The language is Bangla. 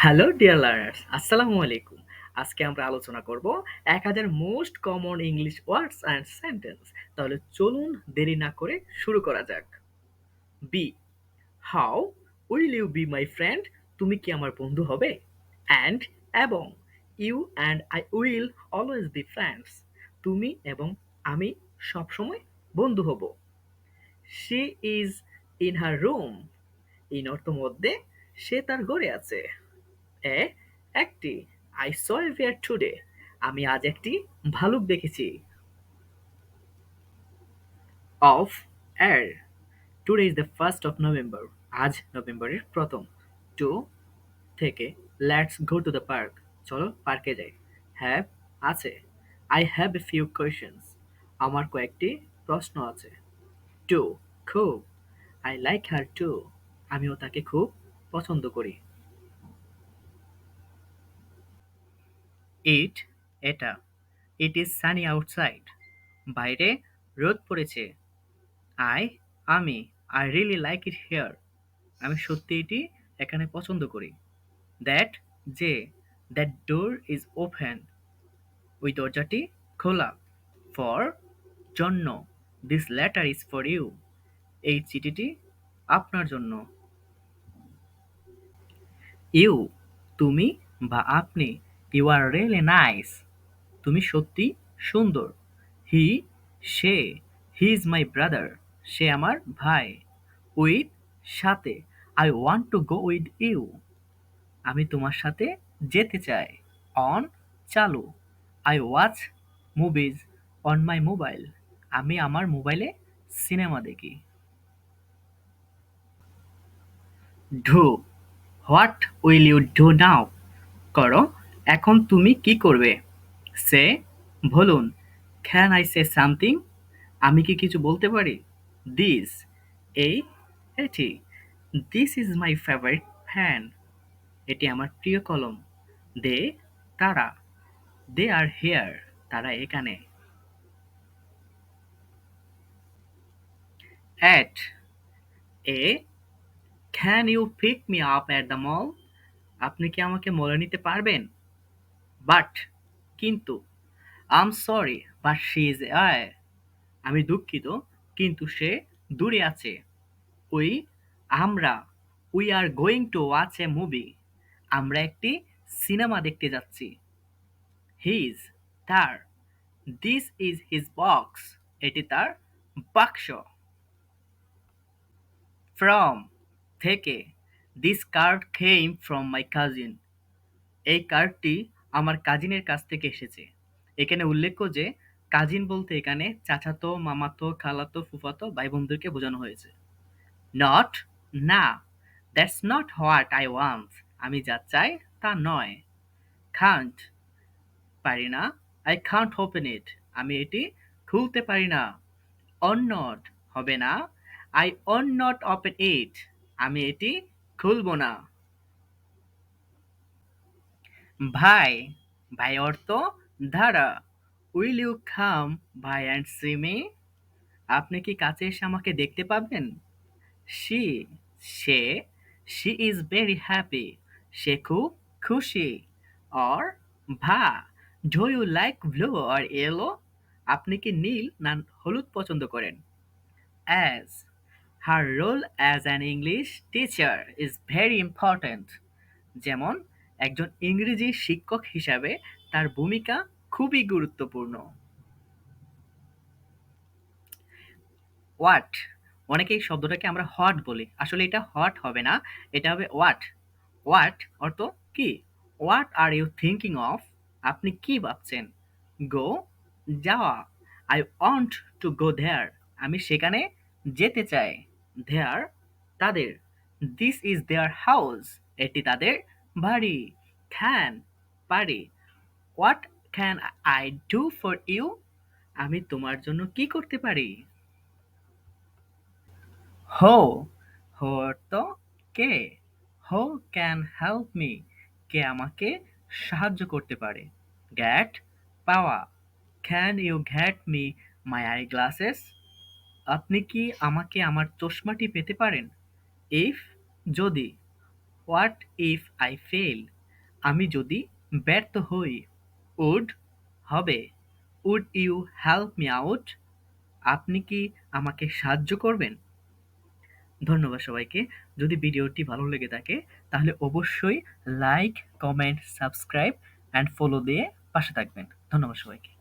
হ্যালো ডিয়ার লার্নার্স, আসসালামু আলাইকুম। আজকে আমরা আলোচনা করব ১০০০ most common English words and sentence. তাহলে চলুন দেরি না করে শুরু করা যাক। Be, how will you be my friend? তুমি কি আমার বন্ধু হবে? অ্যান্ড, এবং, you and I will always be friends. তুমি এবং আমি সবসময় বন্ধু হব। She is in her room. এই অর্থ মধ্যে সে তার ঘরে আছে। এ, একটি, I saw a bear today. আমি আজ একটি ভালুক দেখেছি। অফ, এর, today is the first of November. আজ নভেম্বরের প্রথম। টু, থেকে, let's go to the park. চলো পার্কে যাই। হ্যাভ, আছে। I have a few questions. আমার কয়েকটি প্রশ্ন আছে। টু, খুব। I like her too. আমিও তাকে খুব পছন্দ করি। ইট, এটা। It is sunny outside. বাইরে রোদ পড়েছে। আই, আমি। I really like it here. আমি সত্যি এটি এখানে পছন্দ করি। দ্যাট, যে। That door is open. ওই দরজাটি খোলা। ফর, জন্য। This letter is for you. এই চিঠিটি আপনার জন্য। ইউ, তুমি বা আপনি। You are really nice. তুমি সত্যি সুন্দর। হি, সে। He is my brother. সে আমার ভাই। উইথ, সাথে। I want to go with you. আমি তোমার সাথে যেতে চাই। অন, চালু। I watch movies on my mobile. আমি আমার মোবাইলে সিনেমা দেখি। Do, what will you do now? করো। এখন তুমি কি করবে? সে, বলুন। Can I say something? আমি কি কিছু বলতে পারি? দিস, এই, এটি। This is my favourite fan. এটি আমার প্রিয় কলম। দে, তারা। They are here. তারা এখানে। At, A, can you pick me up at the mall? আপনি কি আমাকে মলে নিতে পারবেন? বাট, কিন্তু। I'm sorry but she is away. আমি দুঃখিত, কিন্তু সে দূরে আছে। উই, আমরা। We are going to watch a movie. আমরা একটি সিনেমা দেখতে যাচ্ছি। হিজ, তার। This is his box. এটি তার বাক্স। ফ্রম, থেকে। This card came from my cousin. এই কার্ডটি আমার কাজিনের কাছ থেকে এসেছে। এখানে উল্লেখ্য যে কাজিন বলতে এখানে চাচাতো, মামাতো, খালাতো, ফুফাতো ভাই বোনদেরকে বোঝানো হয়েছে। নট, না। That's not what I want. আমি যা চাই তা নয়। কান্ট, পারি না। I can't open it. আমি এটি খুলতে পারি না। অন নট, হবে না। I on not open it. আমি এটি খুলব না। ভাই, ভাই অর্থ ধারা। উইল ইউ কাম ভাই অ্যান্ড সি মি? আপনি কি কাছে এসে আমাকে দেখতে পাবেন? শি, সে। She is very happy. সে খুব খুশি। অর, ভা, do you like blue or yellow? আপনি কি নীল না হলুদ পছন্দ করেন? As, her role as an English teacher is very important. যেমন, একজন ইংরেজি শিক্ষক হিসাবে তার ভূমিকা খুবই গুরুত্বপূর্ণ। হোয়াট, অনেকে এই শব্দটাকে আমরা হট বলি, আসলে এটা হট হবে না, এটা হবে হোয়াট। হোয়াট অর্থ কি? What are you thinking of? আপনি কি ভাবছেন? গো, যাওয়া। I want to go there. আমি সেখানে যেতে চাই। দেয়ার, তাদের। This is their house. এটি তাদের বাড়ি। ক্যান, পারি। What can I do for you? আমি তোমার জন্য কি করতে পারি? হো, হো অর্থ কে। হো ক্যান হেল্প মি? কে আমাকে সাহায্য করতে পারে? গ্যাট, পাওয়া। Can you get me my eye glasses? আপনি কি আমাকে আমার চশমাটি পেতে পারেন? ইফ, যদি। What if I fail? আমি যদি ব্যর্থ হই, would হবে would you help me out? আপনি কি আমাকে সাহায্য করবেন? ধন্যবাদ সবাইকে। যদি ভিডিওটি ভালো লেগে থাকে তাহলে অবশ্যই like, comment, subscribe and follow দিয়ে পাশে থাকবেন। ধন্যবাদ সবাইকে।